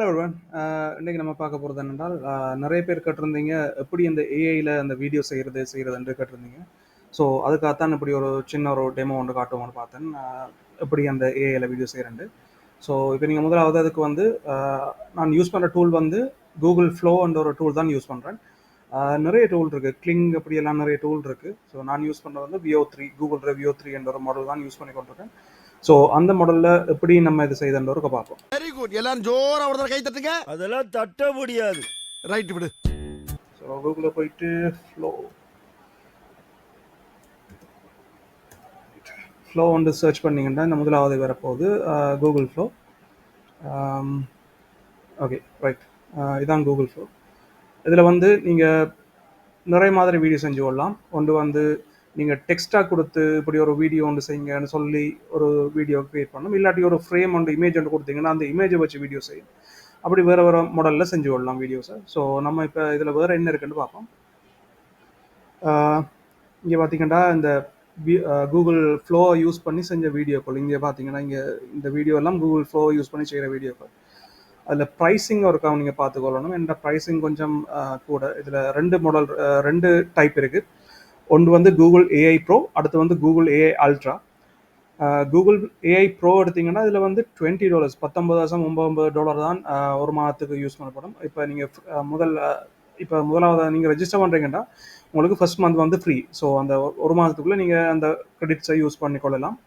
Hello everyone. இன்னைக்கு நம்ம பார்க்க போகிறது என்னென்றால், நிறைய பேர் கேட்டிருந்தீங்க எப்படி இந்த ஏஐயில் அந்த வீடியோ செய்கிறதுன்னு கேட்டிருந்தீங்க. ஸோ அதுக்காகத்தான் இப்படி ஒரு சின்ன ஒரு டெமோ ஒன்று காட்டுவோம்னு பார்த்தேன். எப்படி அந்த ஏஐயில் வீடியோ செய்கிறேன்ட்டு. ஸோ இப்போ நீங்கள் முதலாவது அதுக்கு வந்து நான் யூஸ் பண்ணுற டூல் வந்து கூகுள் ஃப்ளோன்ற ஒரு டூல் தான் யூஸ் பண்ணுறேன். நிறைய டூல் இருக்குது, கிளிங் அப்படியெல்லாம் நிறைய டூல் இருக்குது. ஸோ நான் யூஸ் பண்ணுறது வந்து VO3, கூகுள் VO3 என்ற ஒரு மாடல் தான் யூஸ் பண்ணி கொண்டிருக்கேன். ஸோ அந்த மாடலில் எப்படி நம்ம இது செய்தன்றவருக்கு பார்ப்போம். Very good. எல்லாரும் ஜோரா ஒரு தடவை கை தட்டுங்க. அதெல்லாம் தட்ட முடியாது. ரைட் விடு. ஸோ கூகுளில் போயிட்டு ஃப்ளோ வந்து சர்ச் பண்ணிங்கன்னா இந்த முதலாவது வரப்போகுது கூகுள் ஃப்ளோ. ஓகே ரைட், இதான் கூகுள் ஃப்ளோ. இதில் வந்து நீங்கள் நிறைய மாதிரி வீடியோ செஞ்சு கொள்ளலாம். ஒன்று வந்து நீங்கள் டெக்ஸ்ட்டாக கொடுத்து இப்படி ஒரு வீடியோ ஒன்று செய்யுங்கன்னு சொல்லி ஒரு வீடியோ க்ரியேட் பண்ணணும். இல்லாட்டி ஒரு ஃப்ரேம் ஒன்று இமேஜ் ஒன்று கொடுத்தீங்கன்னா அந்த இமேஜை வச்சு வீடியோ செய்யும். அப்படி வேறு வேறு மாடலில் செஞ்சு கொள்ளலாம் வீடியோஸை. ஸோ நம்ம இப்போ இதில் வேறு என்ன இருக்குன்னு பார்ப்போம். இங்கே பார்த்தீங்கன்னா இந்த கூகுள் ஃப்ளோ யூஸ் பண்ணி செஞ்ச வீடியோக்கள் இங்கே பார்த்தீங்கன்னா இங்கே இந்த வீடியோ எல்லாம் கூகுள் ஃப்ளோ யூஸ் பண்ணி செய்கிற வீடியோக்கள். அதில் ப்ரைஸிங் ஒருக்கா நீங்கள் பார்த்துக்கொள்ளணும். என்ற ப்ரைஸிங் கொஞ்சம் கூட. இதில் ரெண்டு டைப் இருக்குது. ஒன்று வந்து கூகுள் ஏஐ ப்ரோ, அடுத்து வந்து Google AI ultra. Google AI bro எடுத்திங்கன்னா இதில் வந்து $20, $19.99 தான் ஒரு மாதத்துக்கு யூஸ் பண்ணப்படும். இப்போ நீங்கள் முதலாவது நீங்கள் ரெஜிஸ்டர் பண்ணுறீங்கன்னா உங்களுக்கு ஃபர்ஸ்ட் மந்த் வந்து ஃப்ரீ. ஸோ அந்த ஒரு மாதத்துக்குள்ளே நீங்கள் அந்த கிரெடிட்ஸை யூஸ் பண்ணிக்கொள்ளலாம்.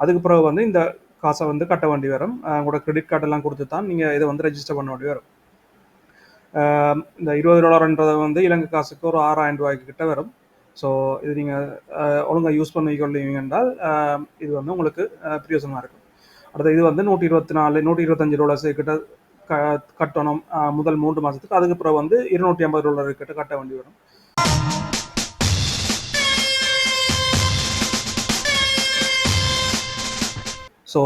அதுக்கு பிறகு வந்து இந்த காசை வந்து கட்ட வேண்டி வரும். உங்களோட கிரெடிட் கார்டெல்லாம் கொடுத்து தான் நீங்கள் இதை வந்து ரெஜிஸ்டர் பண்ண வேண்டி வரும். இந்த $20 வந்து இலங்கை காசுக்கு ஒரு $6,000 கிட்ட வரும். ஸோ இது நீங்கள் ஒழுங்காக யூஸ் பண்ணிக்கொள்ளுவீங்க என்றால் இது வந்து உங்களுக்கு பிரயோசனமாக இருக்கும். அடுத்து இது வந்து $125 கிட்ட கட்டணும் முதல் 3 மாதத்துக்கு. அதுக்கு பிறகு வந்து $250 கிட்ட கட்ட வேண்டி வரும். ஸோ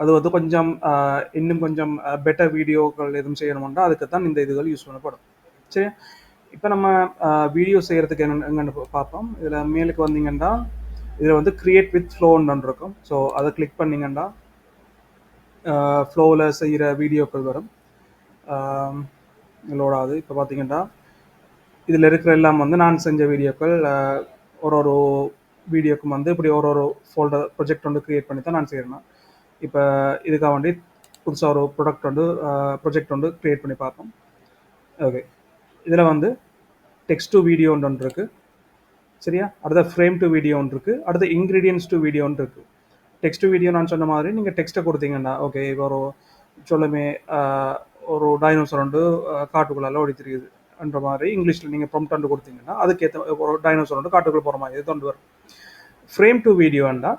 அது வந்து கொஞ்சம் இன்னும் கொஞ்சம் பெட்டர் வீடியோக்கள் எதுவும் செய்யணும்னா அதுக்கு தான் இந்த இதுகள் யூஸ் பண்ணப்படும். சரி, இப்போ நம்ம வீடியோ செய்கிறதுக்கு எங்கன்னு பார்ப்போம். இதில் மேலுக்கு வந்தீங்கன்னா இதில் வந்து கிரியேட் வித் ஃப்ளோன்னு இருக்கும். ஸோ அதை கிளிக் பண்ணிங்கன்னா ஃப்ளோவில் செய்கிற வீடியோக்கள் வரும். லோடாது. இப்போ பார்த்தீங்கன்னா இதில் இருக்கிற எல்லாம் வந்து நான் செஞ்ச வீடியோக்கள். ஒரு வீடியோக்கும் வந்து இப்படி ஒரு ஃபோல்டர் ப்ரொஜெக்ட் வந்து க்ரியேட் பண்ணி தான் நான் செய்கிறேன். இப்போ இதுக்காக வேண்டி புதுசாக ஒரு ப்ரொஜெக்ட் வந்து க்ரியேட் பண்ணி பார்ப்போம். ஓகே, இதில் வந்து டெக்ஸ்ட் டு வீடியோ ஒன்று இருக்குது. சரியா, அடுத்த ஃப்ரேம் டு வீடியோ ஒன்று இருக்குது. அடுத்த இன்க்ரீடியன்ஸ் டு வீடியோ ஒன்று இருக்குது. டெக்ஸ்ட் டு வீடியோ நான் சொன்ன மாதிரி நீங்கள் டெக்ஸ்ட்டை கொடுத்தீங்கன்னா ஓகே, இப்போ சொல்லுமே ஒரு டைனோசர் வந்து காட்டுக்குள்ளால ஓடி தெரியுதுன்ற மாதிரி இங்கிலீஷில் நீங்கள் ப்ராம்ப்ட் வந்து கொடுத்தீங்கன்னா அதுக்கேற்ற ஒரு டைனோசர் வந்து காட்டுக்குள்ளே போகிற மாதிரி கொண்டு வரும். ஃப்ரேம் டு வீடியோன்னா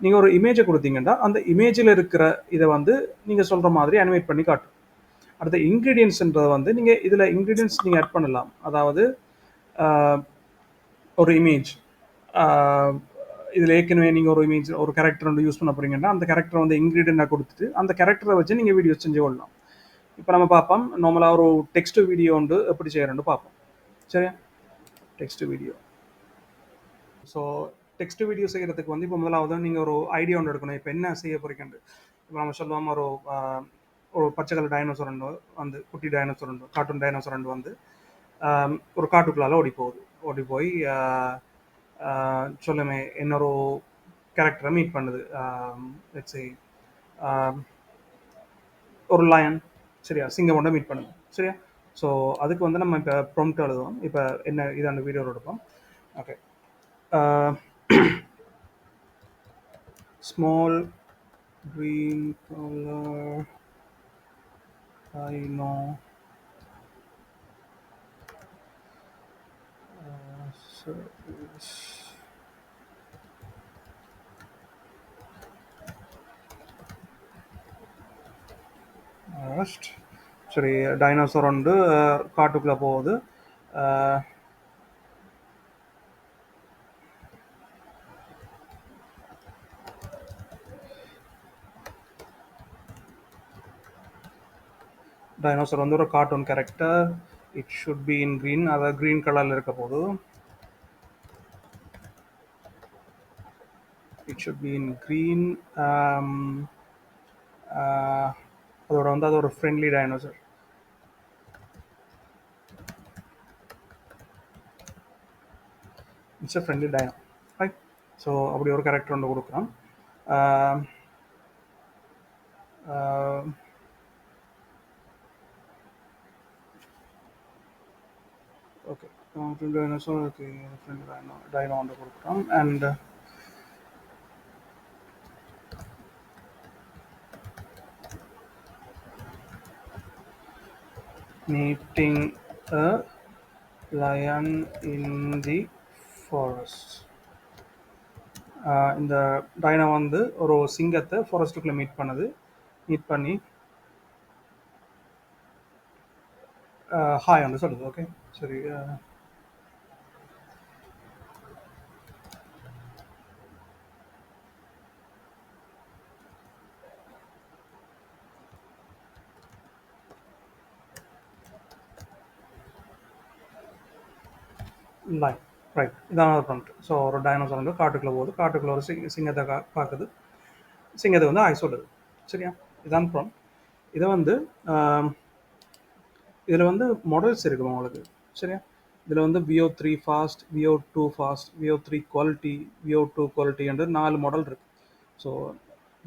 நீங்கள் ஒரு இமேஜை கொடுத்தீங்கன்னா அந்த இமேஜில் இருக்கிற இதை வந்து நீங்கள் சொல்கிற மாதிரி அனிமேட் பண்ணி காட்டும். அடுத்த இன்க்ரீடியன்ஸ்ன்றதை வந்து நீங்கள் இதில் இன்க்ரீடியன்ஸ் நீங்கள் ஆட் பண்ணலாம். அதாவது ஒரு இமேஜ் இதில் ஏற்கனவே நீங்கள் ஒரு இமேஜ் ஒரு கேரக்டர் வந்து யூஸ் பண்ண போகிறீங்கன்னா அந்த கேரக்டரை வந்து இன்க்ரீடியண்டாக கொடுத்துட்டு அந்த கேரக்டரை வச்சு நீங்கள் வீடியோ செஞ்சு கொள்ளலாம். இப்போ நம்ம பார்ப்போம் நார்மலாக ஒரு டெக்ஸ்ட் வீடியோ வந்து எப்படி செய்கிறேன்னு பார்ப்போம். சரியா, text video. So text video செய்கிறதுக்கு வந்து இப்போ முதலாவது நீங்கள் ஒரு ஐடியா ஒன்று எடுக்கணும். இப்போ என்ன செய்ய போகிறீங்கன்னு. இப்போ நம்ம சொல்லுவோம் ஒரு பச்சை கலர் டைனோசர் வந்து குட்டி டைனோசர் கார்ட்டூன் டைனோசர் வந்து ஒரு காட்டுக்குள்ளால ஓடி போய் சொல்லுமே இன்னொரு கேரக்டரை மீட் பண்ணுது. லெட்ஸ் ஒரு லயன், சரியா, சிங்கம் ஒன்றை மீட் பண்ணுது. சரியா, ஸோ அதுக்கு வந்து நம்ம இப்போ ப்ராம்ப்ட் எழுதுவோம். இப்போ என்ன இதான வீடியோவில் எடுப்போம். Okay, small green color rhino service. சரி, டைனோசர் வந்து காட்டுக்குள்ளே போகுது. டைனோசர் வந்து ஒரு cartoon character. It should be in green, அதாவது க்ரீன் கலரில் இருக்க போது. It should be in green. அதோட வந்து அது ஒரு friendly dinosaur. It's a friendly dino, right? So அப்படி ஒரு கேரக்டர் ஒன்று கொடுக்குறோம். ஓகே, ஃப்ரெண்ட் டைனோஸும் ஓகே, ஃப்ரெண்ட் டைனோ ஒன்று கொடுக்குறோம். And meeting a lion in the forest. இந்த டைனோ வந்து ஒரு சிங்கத்தை ஃபாரஸ்ட்டுக்குள்ளே மீட் பண்ணி ஹாய் வந்து சொல்லுது. ஓகே, சரி. லைன், ரைட், இதான் ஒரு ப்ராம்ப்ட். ஸோ ஒரு டைனோசர் வந்து காட்டுக்குள்ளே போகுது, காட்டுக்குள்ளே ஒரு சிங்கத்தை பார்க்குது, சிங்கத்தை வந்து ஹாய் சொல்லுது. சரியா, இதான் ப்ராம்ப்ட். இதை வந்து இதில் வந்து மாடல்ஸ் இருக்குது உங்களுக்கு. சரியா, இதில் வந்து VO3 fast, VO2 fast, VO3 quality, VO2 quality என்று 4 மாடல் இருக்குது. ஸோ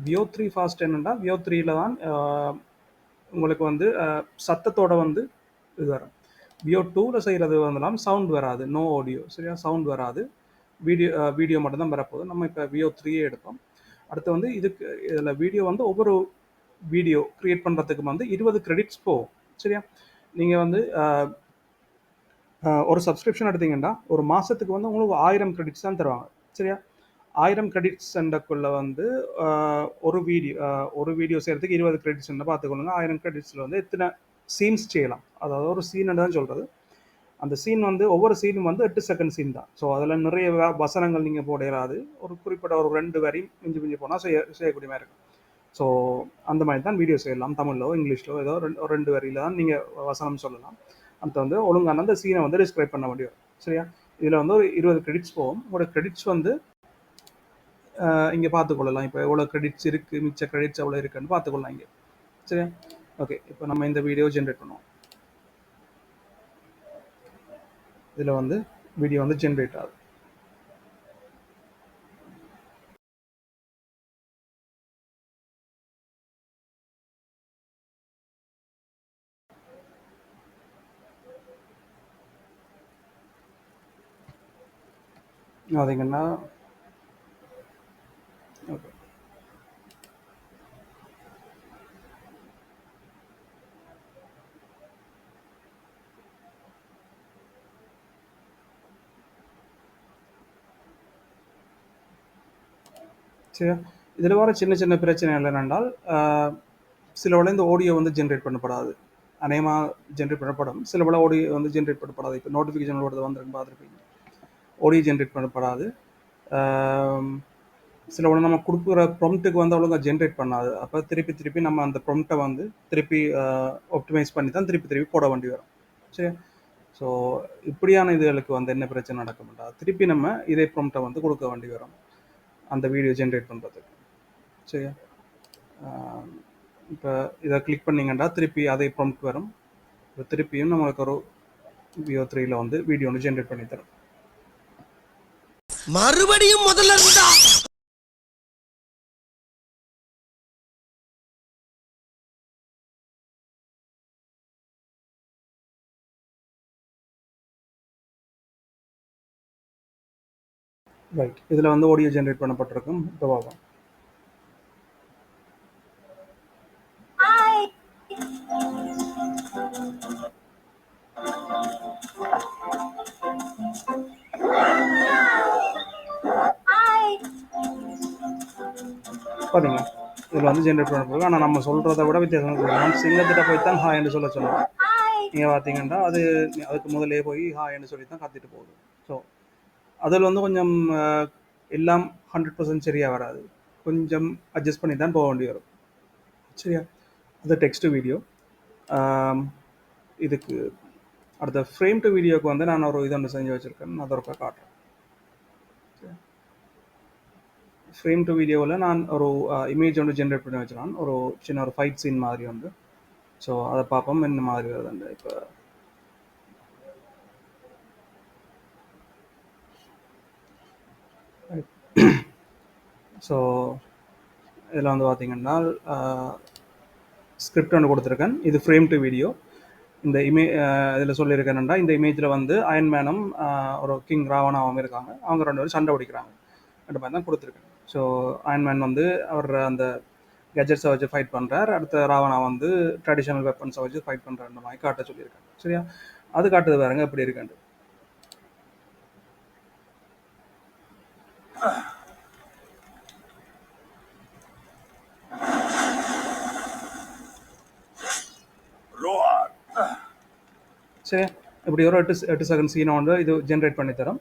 VO3 ஃபாஸ்ட் என்னென்னா, VO3யில் தான் உங்களுக்கு வந்து சத்தத்தோட வந்து இது வரும். VO2வில் செய்கிறது வந்துலாம் சவுண்ட் வராது, நோ ஆடியோ. சரியா, சவுண்ட் வராது, வீடியோ மட்டும்தான் வரப்போகுது. நம்ம இப்போ VO3 எடுப்போம். அடுத்து வந்து இதுக்கு இதில் வீடியோ வந்து ஒவ்வொரு வீடியோ க்ரியேட் பண்ணுறதுக்கு வந்து 20 கிரெடிட்ஸ் போகும். சரியா, நீங்கள் வந்து ஒரு சப்ஸ்கிரிப்ஷன் எடுத்தீங்கன்னா ஒரு மாதத்துக்கு வந்து உங்களுக்கு 1000 கிரெடிட்ஸ் தான் தருவாங்க. சரியா, 1000 கிரெடிட்ஸ் சென்டக்குள்ளே வந்து ஒரு வீடியோ செய்கிறதுக்கு 20 கிரெடிட்ஸ் பார்த்துக்கொள்ளுங்க. 1000 கிரெடிட்ஸில் வந்து எத்தனை சீன்ஸ் செய்யலாம், அதாவது ஒரு சீன் தான் சொல்கிறது. அந்த சீன் வந்து ஒவ்வொரு சீனும் வந்து 8 செகண்ட் சீன் தான். ஸோ அதில் நிறைய வசனங்கள் நீங்கள் போடையாது, ஒரு குறிப்பிட்ட ஒரு 2 வரி மிஞ்சி போனால் செய்யக்கூடிய மாதிரி இருக்கும். ஸோ அந்த மாதிரி தான் வீடியோ செய்யலாம். தமிழிலோ இங்கிலீஷ்லோ ஏதோ ரெண்டு வரியில் தான் நீங்கள் வசனம் சொல்லலாம். அந்த வந்து ஒழுங்கான அந்த சீனை வந்து டிஸ்கிரைப் பண்ண முடியும். சரியா, இதில் வந்து ஒரு 20 கிரெடிட்ஸ் போகும். உங்களோட கிரெடிட்ஸ் வந்து இங்கே பார்த்துக்கொள்ளலாம். இப்போ எவ்வளோ கிரெடிட்ஸ் இருக்குது, மிச்ச கிரெடிட்ஸ் எவ்வளோ இருக்குன்னு பார்த்துக்கொள்ளலாம் இங்கே. சரியா, ஓகே. இப்போ நம்ம இந்த வீடியோ ஜென்ரேட் பண்ணுவோம். இதில் வந்து வீடியோ வந்து ஜென்ரேட் ஆகுது. பார்த்தீங்கன்னா ஓகே, சரியா. இதில் வர சின்ன சின்ன பிரச்சனை என்னென்றால், சில வேளை இந்த ஆடியோ வந்து ஜென்ரேட் பண்ணப்படாது. அநேகமாக ஜென்ரேட் பண்ணப்படும், சில வேளை ஆடியோ வந்து ஜென்ரேட் பண்ணப்படாது. இப்போ நோட்டிஃபிகேஷன் வருது வந்துருக்கு பார்த்துருப்பீங்க, ஆடியோ ஜென்ரேட் பண்ணப்படாது. சில வேளை நம்ம கொடுக்குற ப்ராம்ப்ட்டுக்கு வந்து அவ்வளோங்க ஜென்ரேட் பண்ணாது. அப்போ திருப்பி நம்ம அந்த ப்ராம்ப்ட்டை வந்து திருப்பி ஆப்டிமைஸ் பண்ணி தான் திருப்பி போட வேண்டி வரும். சரி, ஸோ இப்படியான இதுகளுக்கு வந்து என்ன பிரச்சனை நடக்க மாட்டாது, திருப்பி நம்ம இதே ப்ராம்ப்ட்டை வந்து கொடுக்க வேண்டி வரும் அந்த வீடியோ ஜென்ரேட் பண்ணுறதுக்கு. சரியா, இப்போ இதை கிளிக் பண்ணிங்கன்னா திருப்பி அதே ப்ராம்ப்ட் வரும். இப்போ திருப்பியும் நம்மளுக்கு ஒரு VO3யில் வந்து வீடியோ ஒன்று ஜென்ரேட் பண்ணி தரும். மறுபடியும் முதல்ல இருந்தா ரைட், இதில் வந்து ஆடியோ ஜென்ரேட் பண்ணப்பட்டிருக்கும். இப்போ பார்ப்போம். பார்த்தீங்களா, இதில் வந்து ஜென்ரேட் பண்ணப்பட்டிருக்கும். ஆனால் நம்ம சொல்கிறத விட வித்தியாசம். நான் சிங்கத்திட்ட போய் தான் ஹாய் என்று சொல்ல சொன்னோம். நீங்கள் பார்த்தீங்கன்னா அதுக்கு முதலே போய் ஹாய் என்று சொல்லி தான் கத்திட்டு போகுது. ஸோ அதில் வந்து கொஞ்சம் எல்லாம் 100% சரியாக வராது, கொஞ்சம் அட்ஜஸ்ட் பண்ணி தான் போக வேண்டி வரும். சரியா, அது டெக்ஸ்ட் வீடியோ. இதுக்கு அடுத்த ஃப்ரேம் டு வீடியோக்கு வந்து நான் ஒரு இது ஒன்று செஞ்சு வச்சுருக்கேன், அதை ஒரு காட்டுறேன். ஃப்ரேம் டு வீடியோவில் நான் ஒரு இமேஜ் ஒன்று ஜென்ரேட் பண்ணி வச்சுருக்கேன், ஒரு சின்ன ஒரு ஃபைட் சீன் மாதிரி உண்டு. ஸோ அதை பார்ப்போம் என்ன மாதிரி வருதுண்டு. இப்போ ஸோ இதில் வந்து பார்த்தீங்கன்னா ஸ்கிரிப்ட் ஒன்று கொடுத்துருக்கேன். இது ஃப்ரேம் டு வீடியோ. இந்த இதில் சொல்லியிருக்கேன்டா, இந்த இமேஜில் வந்து அயன்மேனும் ஒரு கிங் ராவணாவும் இருக்காங்க. அவங்க 2 பேரும் சண்டை பிடிக்கிறாங்க. அந்த மாதிரி தான் கொடுத்துருக்கேன். ஸோ அயன்மேன் வந்து அவர் அந்த கெஜெட்ஸை வச்சு ஃபைட் பண்ணுறார். அடுத்த ராவணா வந்து ட்ரெடிஷனல் வெப்பன்ஸை வச்சு ஃபைட் பண்ணுற மாதிரி காட்ட சொல்லியிருக்கேன். சரியா? அது காட்டுது பாருங்க எப்படி இருக்குன்னு. சரியா? இப்படி ஒரு 8 செகண்ட் சீனை வந்து இது ஜென்ரேட் பண்ணி தரோம்.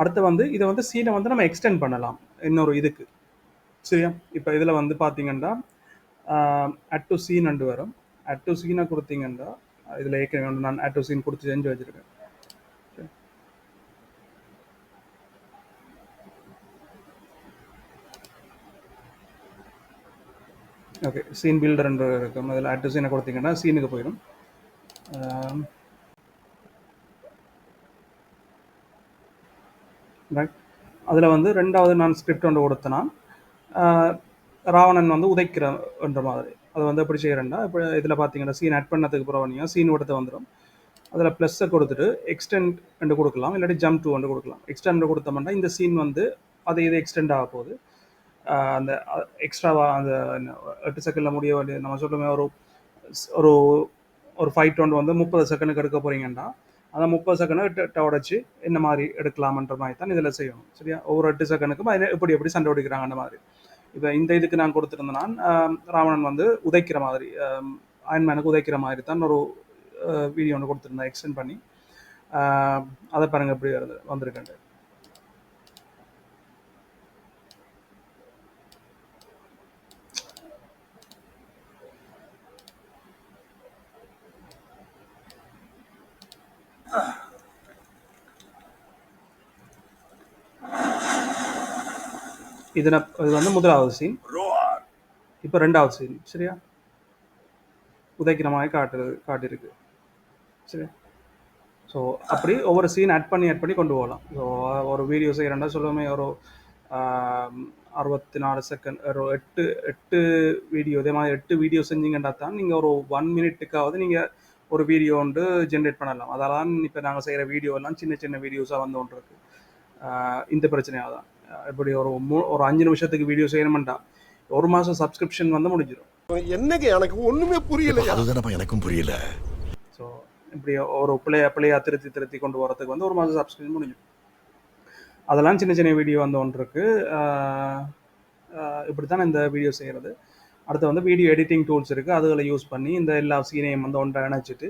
அடுத்து வந்து இதை வந்து சீனை வந்து நம்ம எக்ஸ்டெண்ட் பண்ணலாம் இன்னொரு இதுக்கு. சரியா? இப்போ இதில் வந்து பார்த்தீங்கன்னா அட் டு சீன் அண்டு வரும். அட் டு சீனை கொடுத்தீங்கன்னா இதில் ஏற்கனவே வந்து நான் அட் டு சீன் கொடுத்து செஞ்சு வச்சுருக்கேன். ஓகே, சீன் பில்டர் இருக்கும். அதில் அட் டு சீனை கொடுத்தீங்கன்னா சீனுக்கு போயிடும். ரைட். அதில் வந்து 2வது நான் ஸ்கிரிப்ட் ஒன்று கொடுத்தேன்னா ராவணன் வந்து உதைக்கிறன்ற மாதிரி. அது வந்து எப்படி செய்கிறேன்னா, இப்போ இதில் பார்த்தீங்கன்னா சீன் ஆட் பண்ணதுக்கு அப்புறம் நீங்கள் சீன் கொடுத்து வந்துடும். அதில் ப்ளஸ்ஸை கொடுத்துட்டு எக்ஸ்டெண்ட் என்று கொடுக்கலாம், இல்லாட்டி ஜம்ப் டூ வந்து கொடுக்கலாம். எக்ஸ்டெண்ட் கொடுத்தோம்னா இந்த சீன் வந்து அது இது எக்ஸ்டெண்ட் ஆக போகுது. அந்த எக்ஸ்ட்ராவாக அந்த 8 செகண்டில் முடிய வேண்டிய நம்ம சொல்லுமே ஒரு ஒரு ஃபைட் ஒன்று வந்து 30 செகண்டுக்கு எடுக்க போகிறீங்கன்னா அதை 30 செகண்டை உடச்சி என்ன மாதிரி எடுக்கலாமன்ற மாதிரி தான் இதில் செய்யணும். சரியா? ஒவ்வொரு 8 செகண்டுக்கும் அதில் எப்படி சண்டை ஓடிக்கிறாங்க அந்த மாதிரி. இப்போ இந்த இதுக்கு நான் கொடுத்துருந்தேன், ராவணன் வந்து உதைக்கிற மாதிரி, அயன்மேனுக்கு உதைக்கிற மாதிரி தான் ஒரு வீடியோ ஒன்று கொடுத்துருந்தேன் எக்ஸ்டெண்ட் பண்ணி. அதை பாருங்கள் எப்படி வந்திருக்கேன். இது வந்து முதலாவது சீன். இப்போ 2வது சீன். சரியா? உதைக்கிற மாதிரி காட்டியிருக்கு. சரியா? ஸோ அப்படி ஒவ்வொரு சீன் ஆட் பண்ணி கொண்டு போகலாம். ஸோ ஒரு வீடியோ செய்கிறேன்டா சொல்லுமே ஒரு 64 செகண்ட், ஒரு 8 வீடியோ, இதே மாதிரி 8 வீடியோ செஞ்சீங்கன்னா தான் நீங்கள் ஒரு 1 மினிட்டுக்காவது நீங்கள் ஒரு வீடியோ வந்து ஜென்ரேட் பண்ணலாம். அதெல்லாம் இப்போ நாங்கள் செய்கிற வீடியோலாம் சின்ன சின்ன வீடியோஸாக வந்து ஒன்று இருக்குது. இந்த பிரச்சனையாக தான். இப்படி ஒரு 5 நிமிஷத்துக்கு வீடியோ செய்யணுமெண்டா 1 மாதம் சப்ஸ்கிரிப்ஷன் வந்து முடிஞ்சிடும். என்னங்க எனக்கு ஒண்ணுமே புரியல. அதுதானப்பா எனக்கும் புரியல. ஸோ இப்படி ஒரு பிள்ளையா திருத்தி கொண்டு வரதுக்கு வந்து 1 மாதம் சப்ஸ்கிரிப்ஷன் முடிஞ்சிடும். அதெல்லாம் சின்ன சின்ன வீடியோ வந்து ஒன்று இருக்குது. இப்படி தான் இந்த வீடியோ செய்கிறது. அடுத்து வந்து வீடியோ எடிட்டிங் டூல்ஸ் இருக்குது. அதுகளை யூஸ் பண்ணி இந்த எல்லா சீனையும் வந்து ஒன்றை இணைச்சிட்டு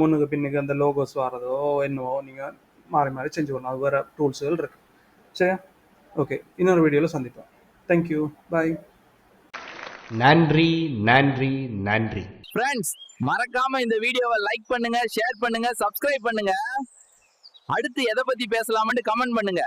முன்னுக்கு பின்னுக்கு அந்த லோகோஸ் வர்றதோ என்னவோ நீங்கள் மாறி செஞ்சு வரணும். அது வேறு டூல்ஸுகள் இருக்குது. சரியா? ஓகே, இன்னொரு வீடியோவில் சந்திப்போம். தேங்க்யூ, பாய். நன்றி நன்றி நன்றி. ஃப்ரெண்ட்ஸ், மறக்காம இந்த வீடியோவை லைக் பண்ணுங்க, ஷேர் பண்ணுங்க, சப்ஸ்கிரைப் பண்ணுங்க. அடுத்து எதை பத்தி பேசலாம்னு கமெண்ட் பண்ணுங்க.